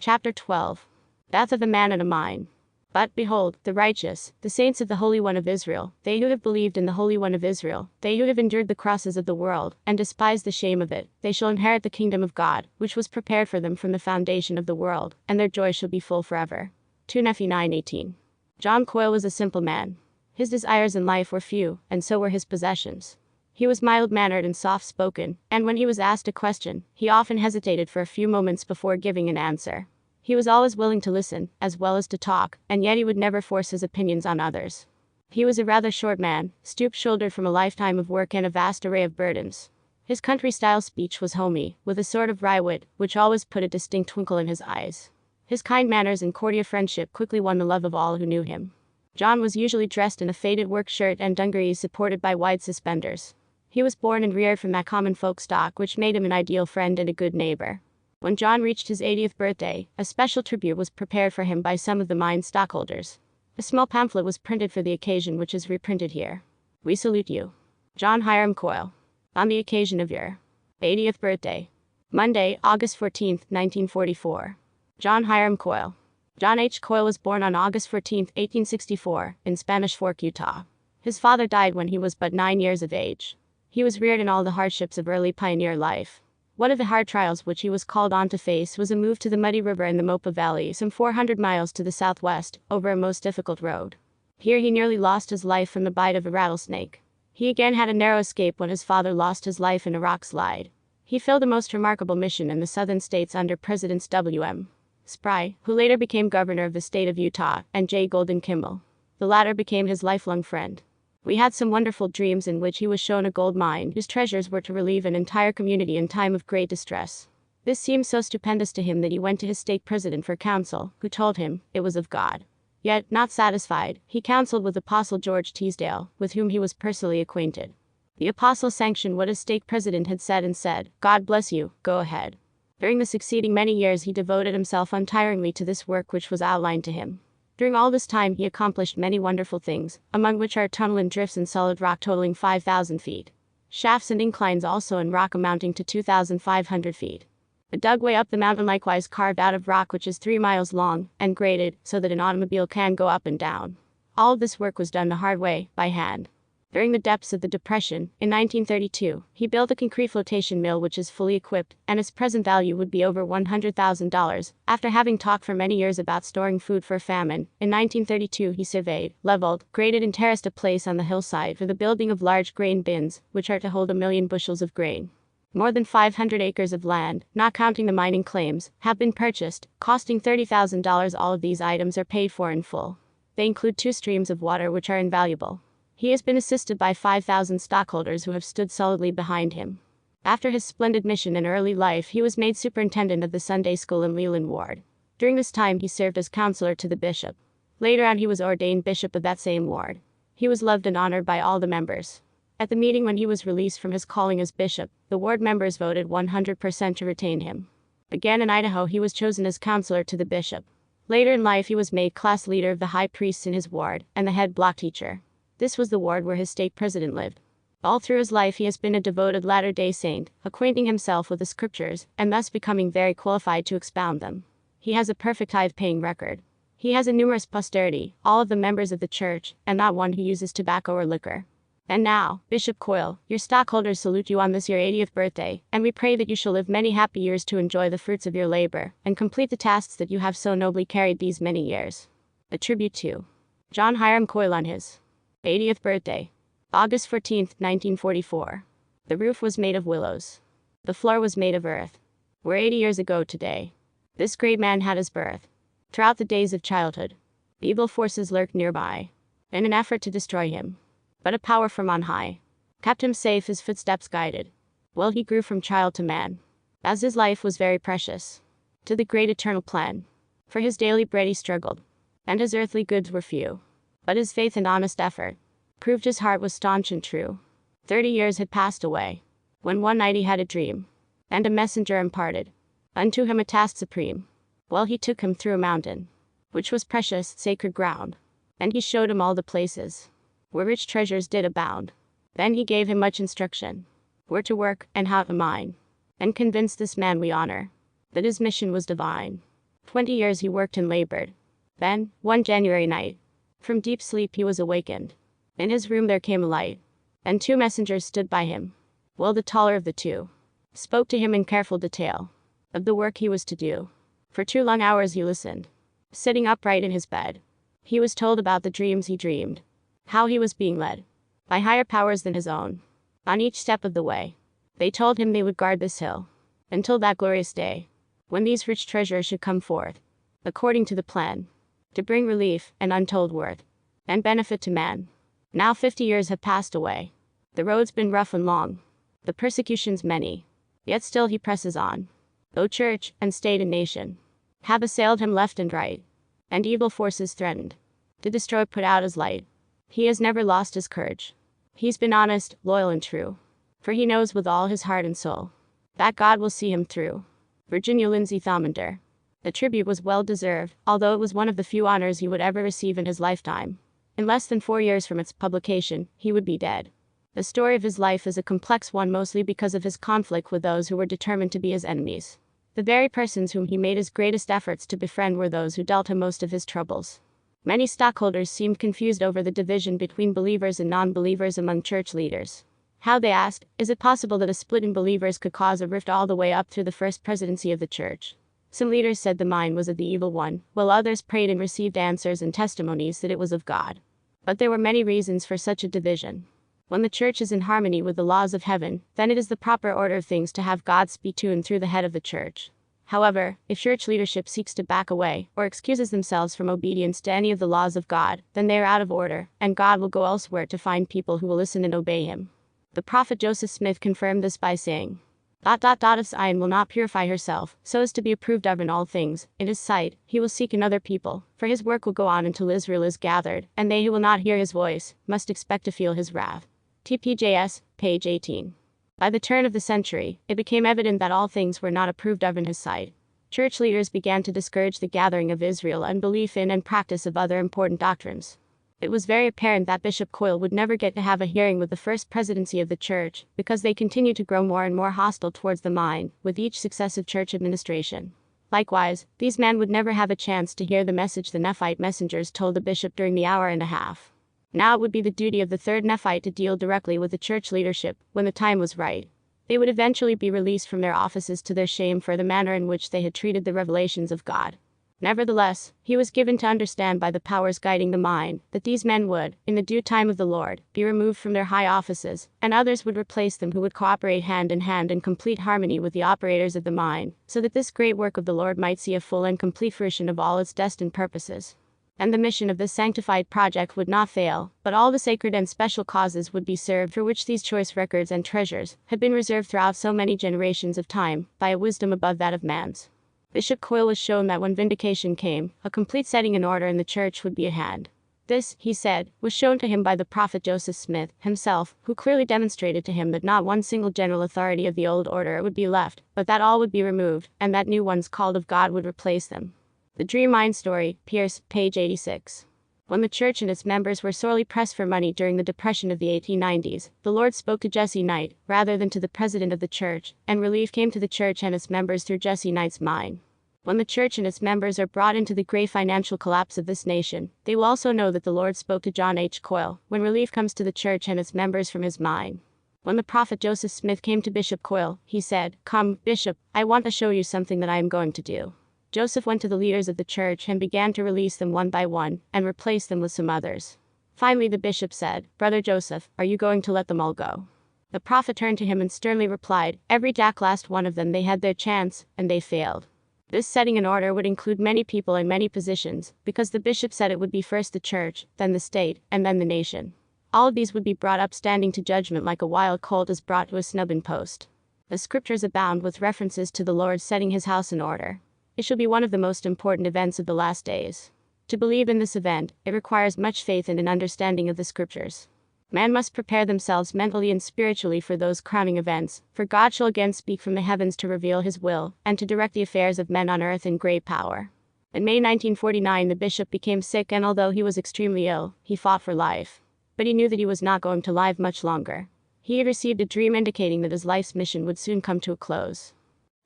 Chapter 12. Death of a man in a mine. But behold, the righteous, the saints of the Holy One of Israel, they who have believed in the Holy One of Israel, they who have endured the crosses of the world, and despised the shame of it, they shall inherit the kingdom of God, which was prepared for them from the foundation of the world, and their joy shall be full forever. 2 Nephi 9:18. John Coyle was a simple man. His desires in life were few, and so were his possessions. He was mild-mannered and soft-spoken, and when he was asked a question, he often hesitated for a few moments before giving an answer. He was always willing to listen, as well as to talk, and yet he would never force his opinions on others. He was a rather short man, stoop-shouldered from a lifetime of work and a vast array of burdens. His country-style speech was homey, with a sort of wry wit, which always put a distinct twinkle in his eyes. His kind manners and cordial friendship quickly won the love of all who knew him. John was usually dressed in a faded work shirt and dungarees supported by wide suspenders. He was born and reared from that common folk stock which made him an ideal friend and a good neighbor. When John reached his 80th birthday, a special tribute was prepared for him by some of the mine stockholders. A small pamphlet was printed for the occasion, which is reprinted here. We salute you, John Hiram Coyle, on the occasion of your 80th birthday. Monday, August 14, 1944. John Hiram Coyle. John H. Coyle was born on August 14, 1864, in Spanish Fork, Utah. His father died when he was but 9 years of age. He was reared in all the hardships of early pioneer life. One of the hard trials which he was called on to face was a move to the Muddy River in the Mopa Valley, some 400 miles to the southwest, over a most difficult road. Here he nearly lost his life from the bite of a rattlesnake. He again had a narrow escape when his father lost his life in a rock slide. He filled a most remarkable mission in the southern states under Presidents W.M. Spry, who later became governor of the state of Utah, and J. Golden Kimball. The latter became his lifelong friend. We had some wonderful dreams in which he was shown a gold mine whose treasures were to relieve an entire community in time of great distress. This seemed so stupendous to him that he went to his state president for counsel, who told him it was of God. Yet, not satisfied, he counseled with Apostle George Teasdale, with whom he was personally acquainted. The apostle sanctioned what his state president had said and said, "God bless you, go ahead." During the succeeding many years he devoted himself untiringly to this work which was outlined to him. During all this time he accomplished many wonderful things, among which are a tunnel in drifts in solid rock totaling 5,000 feet. Shafts and inclines also in rock amounting to 2,500 feet. A dugway up the mountain likewise carved out of rock which is 3 miles long, and graded, so that an automobile can go up and down. All of this work was done the hard way, by hand. During the depths of the Depression, in 1932, he built a concrete flotation mill which is fully equipped, and its present value would be over $100,000. After having talked for many years about storing food for famine, in 1932 he surveyed, leveled, graded and terraced a place on the hillside for the building of large grain bins, which are to hold 1,000,000 bushels of grain. More than 500 acres of land, not counting the mining claims, have been purchased, costing $30,000. All of these items are paid for in full. They include 2 streams of water which are invaluable. He has been assisted by 5,000 stockholders who have stood solidly behind him. After his splendid mission in early life, he was made superintendent of the Sunday school in Leland Ward. During this time he served as counselor to the bishop. Later on he was ordained bishop of that same ward. He was loved and honored by all the members. At the meeting when he was released from his calling as bishop, the ward members voted 100% to retain him. Again in Idaho he was chosen as counselor to the bishop. Later in life he was made class leader of the high priests in his ward, and the head block teacher. This was the ward where his state president lived. All through his life he has been a devoted Latter-day Saint, acquainting himself with the scriptures, and thus becoming very qualified to expound them. He has a perfect tithe-paying record. He has a numerous posterity, all of the members of the church, and not one who uses tobacco or liquor. And now, Bishop Coyle, your stockholders salute you on this your 80th birthday, and we pray that you shall live many happy years to enjoy the fruits of your labor, and complete the tasks that you have so nobly carried these many years. A tribute to John Hiram Coyle on his 80th birthday. August 14, 1944. The roof was made of willows. The floor was made of earth. We're 80 years ago today. This great man had his birth. Throughout the days of childhood, evil forces lurked nearby, in an effort to destroy him. But a power from on high kept him safe, his footsteps guided. Well, he grew from child to man, as his life was very precious to the great eternal plan. For his daily bread he struggled, and his earthly goods were few. But his faith and honest effort proved his heart was staunch and true. 30 years had passed away, when one night he had a dream, and a messenger imparted unto him a task supreme. Well, he took him through a mountain, which was precious, sacred ground, and he showed him all the places where rich treasures did abound. Then he gave him much instruction, where to work, and how to mine, and convinced this man we honor that his mission was divine. 20 years he worked and labored. Then, one January night, from deep sleep he was awakened. In his room there came a light, and two messengers stood by him. Will, the taller of the two, spoke to him in careful detail of the work he was to do. For 2 long hours he listened, sitting upright in his bed. He was told about the dreams he dreamed, how he was being led by higher powers than his own on each step of the way. They told him they would guard this hill until that glorious day when these rich treasures should come forth, according to the plan, to bring relief and untold worth and benefit to man. Now 50 years have passed away. The road's been rough and long, the persecutions many, yet still he presses on. Though church and state and nation have assailed him left and right, and evil forces threatened to destroy, put out his light, he has never lost his courage. He's been honest, loyal and true, for he knows with all his heart and soul that God will see him through. Virginia Lindsay Thomander. The tribute was well deserved, although it was one of the few honors he would ever receive in his lifetime. In less than 4 years from its publication, he would be dead. The story of his life is a complex one, mostly because of his conflict with those who were determined to be his enemies. The very persons whom he made his greatest efforts to befriend were those who dealt him most of his troubles. Many stockholders seemed confused over the division between believers and non-believers among church leaders. How, they asked, is it possible that a split in believers could cause a rift all the way up through the first presidency of the church? Some leaders said the mind was of the evil one, while others prayed and received answers and testimonies that it was of God. But there were many reasons for such a division. When the church is in harmony with the laws of heaven, then it is the proper order of things to have God speak to and through the head of the church. However, if church leadership seeks to back away, or excuses themselves from obedience to any of the laws of God, then they are out of order, and God will go elsewhere to find people who will listen and obey him. The prophet Joseph Smith confirmed this by saying, If Zion will not purify herself, so as to be approved of in all things, in his sight, he will seek another people, for his work will go on until Israel is gathered, and they who will not hear his voice, must expect to feel his wrath. TPJS, page 18. By the turn of the century, it became evident that all things were not approved of in his sight. Church leaders began to discourage the gathering of Israel and belief in and practice of other important doctrines. It was very apparent that Bishop Coyle would never get to have a hearing with the first presidency of the church, because they continued to grow more and more hostile towards the mind, with each successive church administration. Likewise, these men would never have a chance to hear the message the Nephite messengers told the bishop during the hour and a half. Now it would be the duty of the third Nephite to deal directly with the church leadership, when the time was right. They would eventually be released from their offices to their shame for the manner in which they had treated the revelations of God. Nevertheless, he was given to understand by the powers guiding the mind, that these men would, in the due time of the Lord, be removed from their high offices, and others would replace them who would cooperate hand in hand in complete harmony with the operators of the mind, so that this great work of the Lord might see a full and complete fruition of all its destined purposes. And the mission of this sanctified project would not fail, but all the sacred and special causes would be served for which these choice records and treasures had been reserved throughout so many generations of time, by a wisdom above that of man's. Bishop Coyle was shown that when vindication came, a complete setting in order in the church would be at hand. This, he said, was shown to him by the prophet Joseph Smith himself, who clearly demonstrated to him that not one single general authority of the old order would be left, but that all would be removed, and that new ones called of God would replace them. The Dream Mind Story, Pierce, page 86. When the church and its members were sorely pressed for money during the Depression of the 1890s, the Lord spoke to Jesse Knight, rather than to the president of the church, and relief came to the church and its members through Jesse Knight's mind. When the church and its members are brought into the great financial collapse of this nation, they will also know that the Lord spoke to John H. Coyle, when relief comes to the church and its members from his mind. When the prophet Joseph Smith came to Bishop Coyle, he said, "Come, Bishop, I want to show you something that I am going to do." Joseph went to the leaders of the church and began to release them one by one, and replace them with some others. Finally the bishop said, "Brother Joseph, are you going to let them all go?" The prophet turned to him and sternly replied, "Every last one of them. They had their chance, and they failed." This setting in order would include many people in many positions, because the bishop said it would be first the church, then the state, and then the nation. All of these would be brought up standing to judgment like a wild colt is brought to a snubbing post. The scriptures abound with references to the Lord setting his house in order. It shall be one of the most important events of the last days. To believe in this event, it requires much faith and an understanding of the scriptures. Man must prepare themselves mentally and spiritually for those crowning events, for God shall again speak from the heavens to reveal his will, and to direct the affairs of men on earth in great power. In May 1949 the bishop became sick, and although he was extremely ill, he fought for life. But he knew that he was not going to live much longer. He had received a dream indicating that his life's mission would soon come to a close.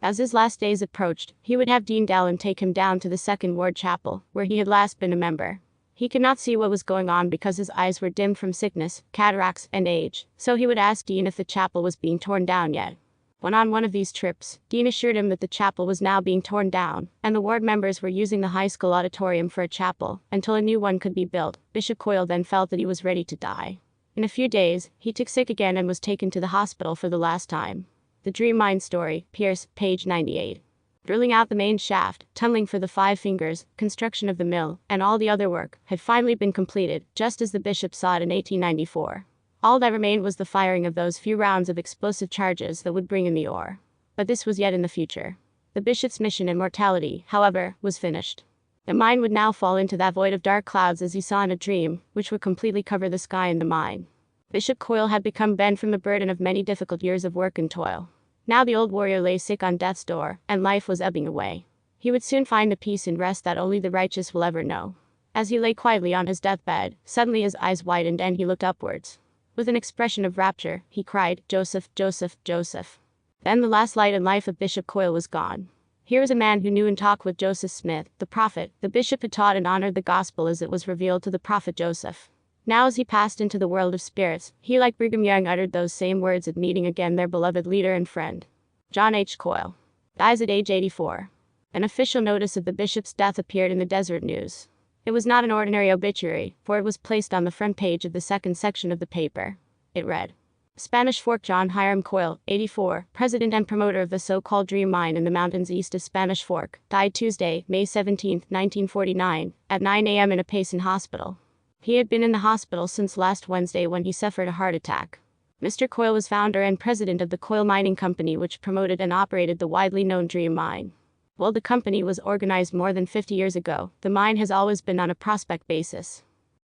As his last days approached, he would have Dean Dallin take him down to the Second Ward Chapel, where he had last been a member. He could not see what was going on because his eyes were dimmed from sickness, cataracts, and age, so he would ask Dean if the chapel was being torn down yet. When on one of these trips, Dean assured him that the chapel was now being torn down, and the ward members were using the high school auditorium for a chapel, until a new one could be built. Bishop Coyle then felt that he was ready to die. In a few days, he took sick again and was taken to the hospital for the last time. The Dream Mine Story, Pierce, page 98. Drilling out the main shaft, tunneling for the Five Fingers, construction of the mill, and all the other work, had finally been completed, just as the bishop saw it in 1894. All that remained was the firing of those few rounds of explosive charges that would bring in the ore. But this was yet in the future. The bishop's mission in mortality, however, was finished. The mine would now fall into that void of dark clouds as he saw in a dream, which would completely cover the sky and the mine. Bishop Coyle had become bent from the burden of many difficult years of work and toil. Now the old warrior lay sick on death's door, and life was ebbing away. He would soon find the peace and rest that only the righteous will ever know. As he lay quietly on his deathbed, suddenly his eyes widened and he looked upwards. With an expression of rapture, he cried, "Joseph, Joseph, Joseph." Then the last light and life of Bishop Coyle was gone. Here was a man who knew and talked with Joseph Smith, the prophet. The bishop had taught and honored the gospel as it was revealed to the prophet Joseph. Now as he passed into the world of spirits, he like Brigham Young uttered those same words at meeting again their beloved leader and friend. John H. Coyle dies at age 84. An official notice of the bishop's death appeared in the Deseret News. It was not an ordinary obituary, for it was placed on the front page of the second section of the paper. It read, Spanish Fork John Hiram Coyle, 84, president and promoter of the so-called Dream Mine in the mountains east of Spanish Fork, died Tuesday, May 17, 1949, at 9 a.m. in a Payson hospital. He had been in the hospital since last Wednesday when he suffered a heart attack. Mr. Coyle was founder and president of the Coyle Mining Company, which promoted and operated the widely known Dream Mine. While the company was organized more than 50 years ago, the mine has always been on a prospect basis.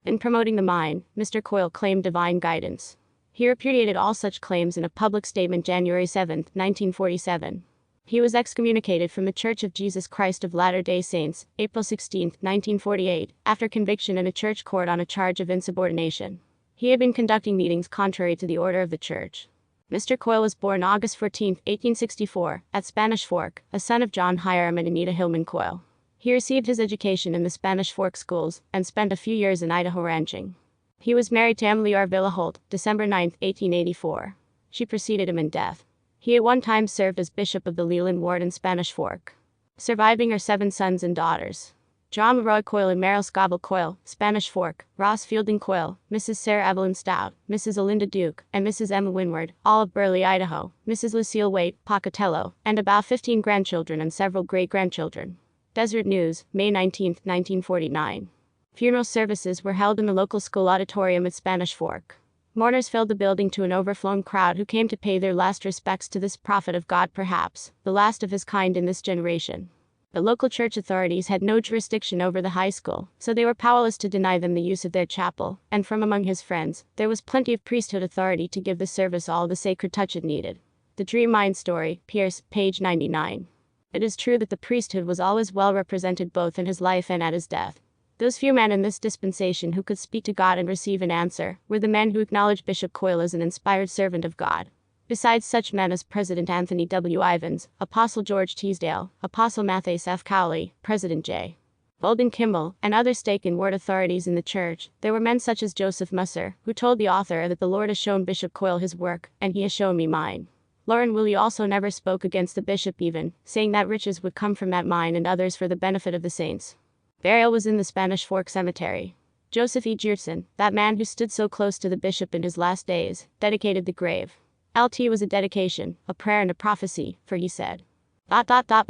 In promoting the mine, Mr. Coyle claimed divine guidance. He repudiated all such claims in a public statement January 7, 1947. He was excommunicated from the Church of Jesus Christ of Latter-day Saints, April 16, 1948, after conviction in a church court on a charge of insubordination. He had been conducting meetings contrary to the order of the church. Mr. Coyle was born August 14, 1864, at Spanish Fork, a son of John Hiram and Anita Hillman Coyle. He received his education in the Spanish Fork schools, and spent a few years in Idaho ranching. He was married to Emily Arvilla Holt, December 9, 1884. She preceded him in death. He at one time served as bishop of the Leland Ward in Spanish Fork. Surviving are 7 sons and daughters. John Leroy Coyle and Merrill Scoville Coyle, Spanish Fork, Ross Fielding Coyle, Mrs. Sarah Evelyn Stout, Mrs. Alinda Duke, and Mrs. Emma Winward, all of Burley, Idaho, Mrs. Lucille Waite, Pocatello, and about 15 grandchildren and several great-grandchildren. Deseret News, May 19, 1949. Funeral services were held in the local school auditorium at Spanish Fork. Mourners filled the building to an overflowing crowd who came to pay their last respects to this prophet of God, perhaps the last of his kind in this generation. The local church authorities had no jurisdiction over the high school, so they were powerless to deny them the use of their chapel, and from among his friends, there was plenty of priesthood authority to give the service all the sacred touch it needed. The Dream Mine Story, Pierce, page 99. It is true that the priesthood was always well represented both in his life and at his death. Those few men in this dispensation who could speak to God and receive an answer were the men who acknowledged Bishop Coyle as an inspired servant of God. Besides such men as President Anthony W. Ivins, Apostle George Teasdale, Apostle Matthias F. Cowley, President J. Bolden Kimball, and other stake and word authorities in the church, there were men such as Joseph Musser, who told the author that the Lord has shown Bishop Coyle his work, and he has shown me mine. Lauren Woolley also never spoke against the bishop even, saying that riches would come from that mine and others for the benefit of the saints. Burial was in the Spanish Fork Cemetery. Joseph E. Geertsen, that man who stood so close to the bishop in his last days, dedicated the grave. LT was a dedication, a prayer and a prophecy, for he said, ... By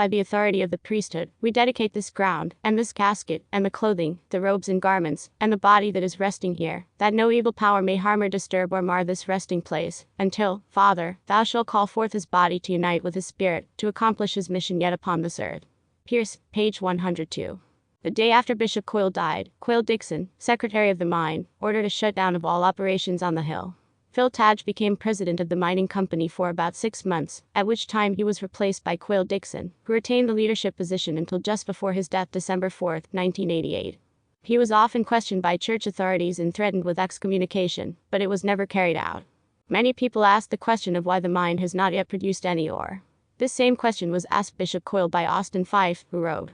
the authority of the priesthood, we dedicate this ground, and this casket, and the clothing, the robes and garments, and the body that is resting here, that no evil power may harm or disturb or mar this resting place, until, Father, thou shalt call forth his body to unite with his spirit, to accomplish his mission yet upon this earth. Pierce, page 102. The day after Bishop Coyle died, Quayle Dixon, secretary of the mine, ordered a shutdown of all operations on the hill. Phil Tadge became president of the mining company for about 6 months, at which time he was replaced by Quayle Dixon, who retained the leadership position until just before his death December 4, 1988. He was often questioned by church authorities and threatened with excommunication, but it was never carried out. Many people ask the question of why the mine has not yet produced any ore. This same question was asked Bishop Coyle by Austin Fife, who wrote,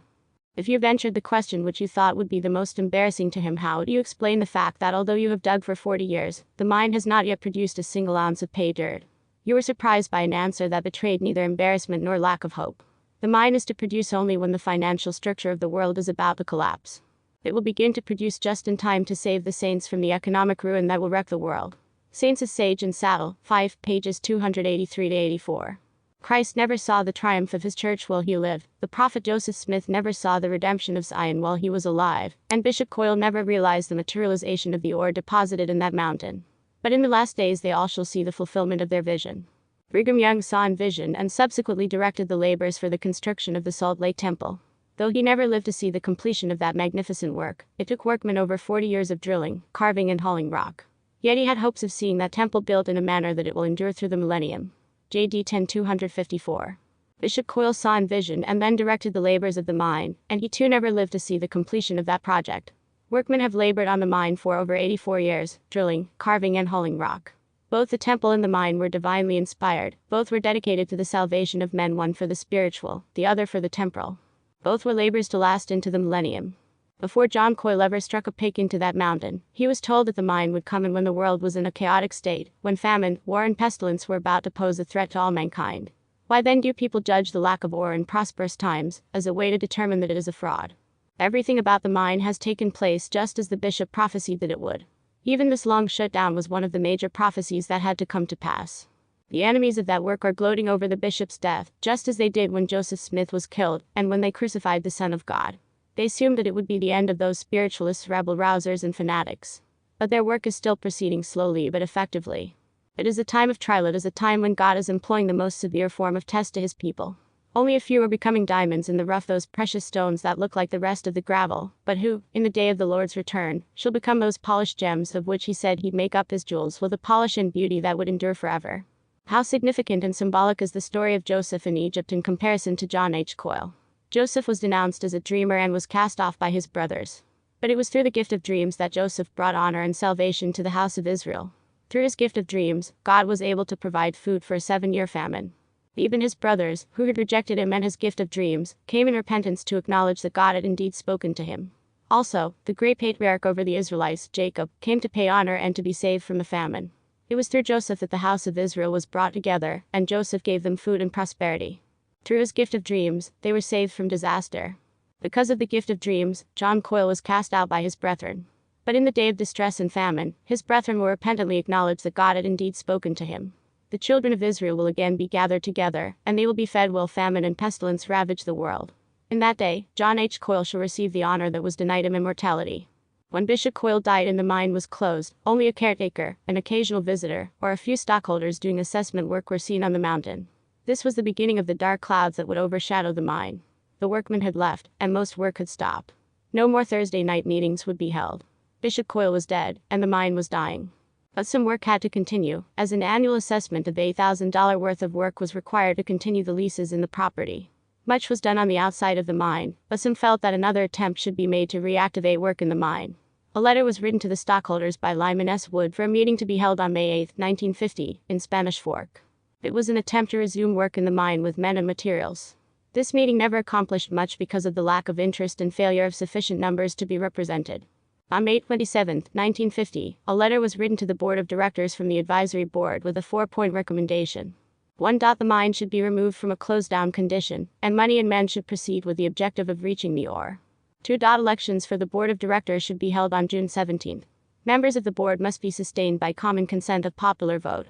"If you ventured the question which you thought would be the most embarrassing to him, how do you explain the fact that although you have dug for 40 years, the mine has not yet produced a single ounce of pay dirt?" You were surprised by an answer that betrayed neither embarrassment nor lack of hope. The mine is to produce only when the financial structure of the world is about to collapse. It will begin to produce just in time to save the saints from the economic ruin that will wreck the world. Saints of Sage and Saddle, 5 pages 283-84. Christ never saw the triumph of his church while he lived, the prophet Joseph Smith never saw the redemption of Zion while he was alive, and Bishop Coyle never realized the materialization of the ore deposited in that mountain. But in the last days they all shall see the fulfillment of their vision. Brigham Young saw in vision and subsequently directed the labors for the construction of the Salt Lake Temple. Though he never lived to see the completion of that magnificent work, it took workmen over 40 years of drilling, carving and hauling rock. Yet he had hopes of seeing that temple built in a manner that it will endure through the millennium. J.D. 10-254. Bishop Coyle saw in vision and then directed the labors of the mine, and he too never lived to see the completion of that project. Workmen have labored on the mine for over 84 years, drilling, carving and hauling rock. Both the temple and the mine were divinely inspired, both were dedicated to the salvation of men, one for the spiritual, the other for the temporal. Both were labors to last into the millennium. Before John Coyle ever struck a pike into that mountain, he was told that the mine would come in when the world was in a chaotic state, when famine, war and pestilence were about to pose a threat to all mankind. Why then do people judge the lack of ore in prosperous times as a way to determine that it is a fraud? Everything about the mine has taken place just as the bishop prophesied that it would. Even this long shutdown was one of the major prophecies that had to come to pass. The enemies of that work are gloating over the bishop's death, just as they did when Joseph Smith was killed and when they crucified the Son of God. They assumed that it would be the end of those spiritualists, rebel-rousers, and fanatics. But their work is still proceeding slowly but effectively. It is a time of trial. It is a time when God is employing the most severe form of test to his people. Only a few are becoming diamonds in the rough, those precious stones that look like the rest of the gravel, but who, in the day of the Lord's return, shall become those polished gems of which he said he'd make up his jewels with a polish and beauty that would endure forever. How significant and symbolic is the story of Joseph in Egypt in comparison to John H. Coyle. Joseph was denounced as a dreamer and was cast off by his brothers. But it was through the gift of dreams that Joseph brought honor and salvation to the house of Israel. Through his gift of dreams, God was able to provide food for a 7-year famine. Even his brothers, who had rejected him and his gift of dreams, came in repentance to acknowledge that God had indeed spoken to him. Also, the great patriarch over the Israelites, Jacob, came to pay honor and to be saved from the famine. It was through Joseph that the house of Israel was brought together, and Joseph gave them food and prosperity. Through his gift of dreams, they were saved from disaster. Because of the gift of dreams, John Coyle was cast out by his brethren. But in the day of distress and famine, his brethren will repentantly acknowledge that God had indeed spoken to him. The children of Israel will again be gathered together, and they will be fed while famine and pestilence ravage the world. In that day, John H. Coyle shall receive the honor that was denied him, immortality. When Bishop Coyle died and the mine was closed, only a caretaker, an occasional visitor, or a few stockholders doing assessment work were seen on the mountain. This was the beginning of the dark clouds that would overshadow the mine. The workmen had left, and most work had stopped. No more Thursday night meetings would be held. Bishop Coyle was dead, and the mine was dying. But some work had to continue, as an annual assessment of $8,000 worth of work was required to continue the leases in the property. Much was done on the outside of the mine, but some felt that another attempt should be made to reactivate work in the mine. A letter was written to the stockholders by Lyman S. Wood for a meeting to be held on May 8, 1950, in Spanish Fork. It was an attempt to resume work in the mine with men and materials. This meeting never accomplished much because of the lack of interest and failure of sufficient numbers to be represented. On May 27, 1950, a letter was written to the board of directors from the advisory board with a 4-point recommendation. 1. The mine should be removed from a closed-down condition, and money and men should proceed with the objective of reaching the ore. 2. Elections for the board of directors should be held on June 17. Members of the board must be sustained by common consent of popular vote.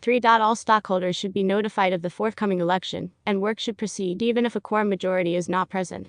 3. All stockholders should be notified of the forthcoming election, and work should proceed even if a quorum majority is not present.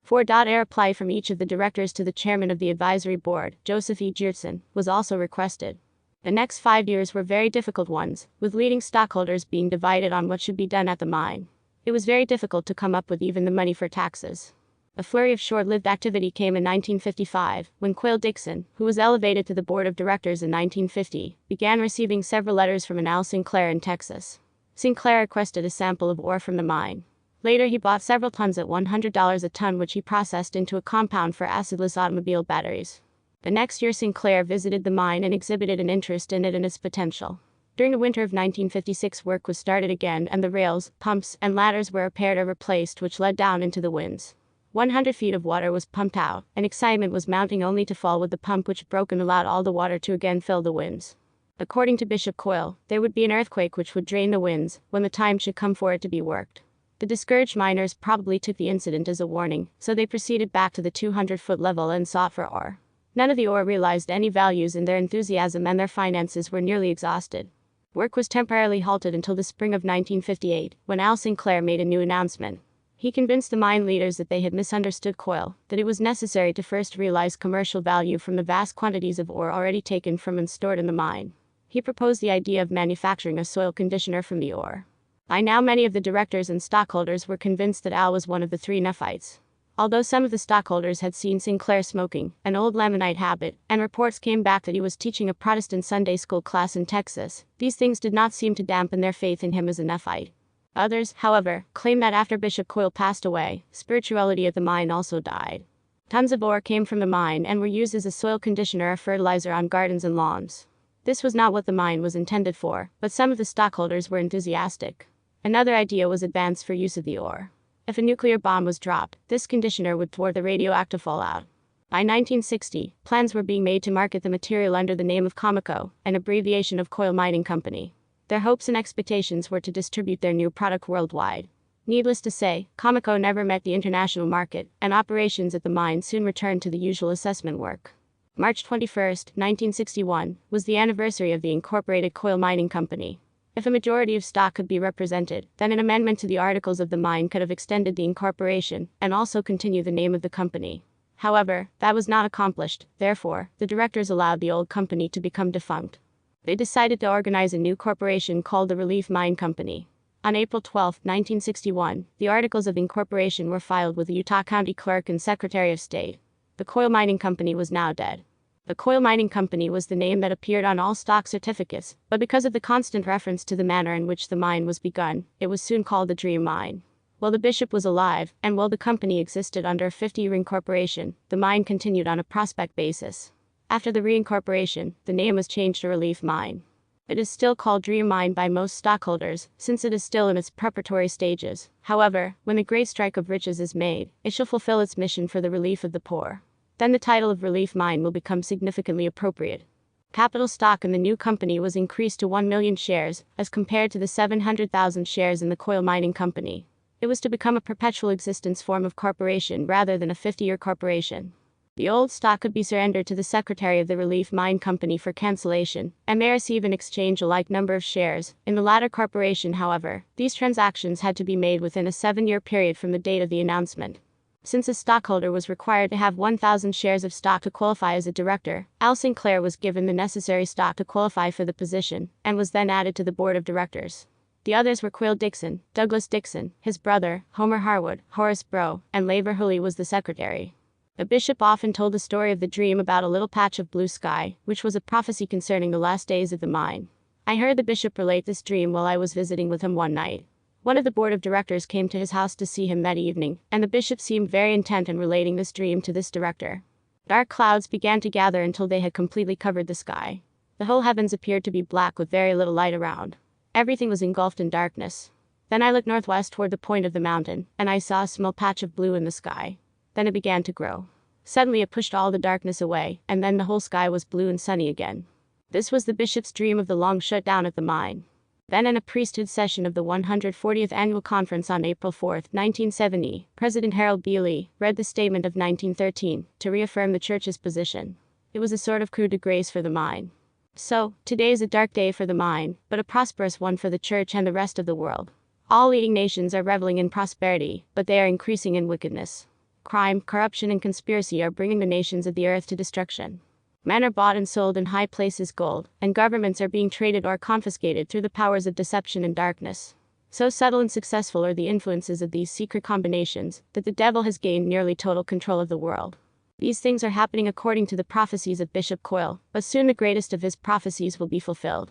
4. A reply from each of the directors to the chairman of the advisory board, Joseph E. Geertsen, was also requested. The next 5 years were very difficult ones, with leading stockholders being divided on what should be done at the mine. It was very difficult to come up with even the money for taxes. A flurry of short-lived activity came in 1955, when Quayle Dixon, who was elevated to the board of directors in 1950, began receiving several letters from an Al Sinclair in Texas. Sinclair requested a sample of ore from the mine. Later he bought several tons at $100 a ton, which he processed into a compound for acidless automobile batteries. The next year Sinclair visited the mine and exhibited an interest in it and its potential. During the winter of 1956, work was started again, and the rails, pumps, and ladders were repaired or replaced, which led down into the winds. 100 feet of water was pumped out, and excitement was mounting only to fall with the pump which broke and allowed all the water to again fill the winds. According to Bishop Coyle, there would be an earthquake which would drain the winds when the time should come for it to be worked. The discouraged miners probably took the incident as a warning, so they proceeded back to the 200-foot level and sought for ore. None of the ore realized any values in their enthusiasm, and their finances were nearly exhausted. Work was temporarily halted until the spring of 1958, when Al Sinclair made a new announcement. He convinced the mine leaders that they had misunderstood Coyle, that it was necessary to first realize commercial value from the vast quantities of ore already taken from and stored in the mine. He proposed the idea of manufacturing a soil conditioner from the ore. By now many of the directors and stockholders were convinced that Al was one of the three Nephites. Although some of the stockholders had seen Sinclair smoking, an old Lamanite habit, and reports came back that he was teaching a Protestant Sunday school class in Texas, these things did not seem to dampen their faith in him as a Nephite. Others, however, claim that after Bishop Coyle passed away, spirituality at the mine also died. Tons of ore came from the mine and were used as a soil conditioner or fertilizer on gardens and lawns. This was not what the mine was intended for, but some of the stockholders were enthusiastic. Another idea was advanced for use of the ore. If a nuclear bomb was dropped, this conditioner would thwart the radioactive fallout. By 1960, plans were being made to market the material under the name of Cameco, an abbreviation of Coyle Mining Company. Their hopes and expectations were to distribute their new product worldwide. Needless to say, Cameco never met the international market, and operations at the mine soon returned to the usual assessment work. March 21, 1961, was the anniversary of the incorporated Coyle Mining Company. If a majority of stock could be represented, then an amendment to the articles of the mine could have extended the incorporation, and also continue the name of the company. However, that was not accomplished, therefore, the directors allowed the old company to become defunct. They decided to organize a new corporation called the Relief Mine Company. On April 12, 1961, the articles of incorporation were filed with the Utah County Clerk and Secretary of State. The Coyle Mining Company was now dead. The Coyle Mining Company was the name that appeared on all stock certificates, but because of the constant reference to the manner in which the mine was begun, it was soon called the Dream Mine. While the bishop was alive, and while the company existed under a 50-year incorporation, the mine continued on a prospect basis. After the reincorporation, the name was changed to Relief Mine. It is still called Dream Mine by most stockholders, since it is still in its preparatory stages. However, when the great strike of riches is made, it shall fulfill its mission for the relief of the poor. Then the title of Relief Mine will become significantly appropriate. Capital stock in the new company was increased to 1 million shares, as compared to the 700,000 shares in the Coyle Mining Company. It was to become a perpetual existence form of corporation rather than a 50-year corporation. The old stock could be surrendered to the secretary of the Relief Mine Company for cancellation, and may receive in exchange a like number of shares. In the latter corporation, however, these transactions had to be made within a 7-year period from the date of the announcement. Since a stockholder was required to have 1,000 shares of stock to qualify as a director, Al Sinclair was given the necessary stock to qualify for the position, and was then added to the board of directors. The others were Quill Dixon, Douglas Dixon, his brother, Homer Harwood, Horace Bro, and Laver Hooley was the secretary. The bishop often told the story of the dream about a little patch of blue sky, which was a prophecy concerning the last days of the mine. I heard the bishop relate this dream while I was visiting with him one night. One of the board of directors came to his house to see him that evening, and the bishop seemed very intent in relating this dream to this director. Dark clouds began to gather until they had completely covered the sky. The whole heavens appeared to be black with very little light around. Everything was engulfed in darkness. Then I looked northwest toward the point of the mountain, and I saw a small patch of blue in the sky. Then it began to grow. Suddenly it pushed all the darkness away, and then the whole sky was blue and sunny again. This was the bishop's dream of the long shutdown at the mine. Then in a priesthood session of the 140th Annual Conference on April 4, 1970, President Harold B. Lee read the statement of 1913 to reaffirm the church's position. It was a sort of coup de grace for the mine. So, today is a dark day for the mine, but a prosperous one for the church and the rest of the world. All leading nations are reveling in prosperity, but they are increasing in wickedness. Crime, corruption, and conspiracy are bringing the nations of the earth to destruction. Men are bought and sold in high places gold, and governments are being traded or confiscated through the powers of deception and darkness. So subtle and successful are the influences of these secret combinations, that the devil has gained nearly total control of the world. These things are happening according to the prophecies of Bishop Coyle, but soon the greatest of his prophecies will be fulfilled.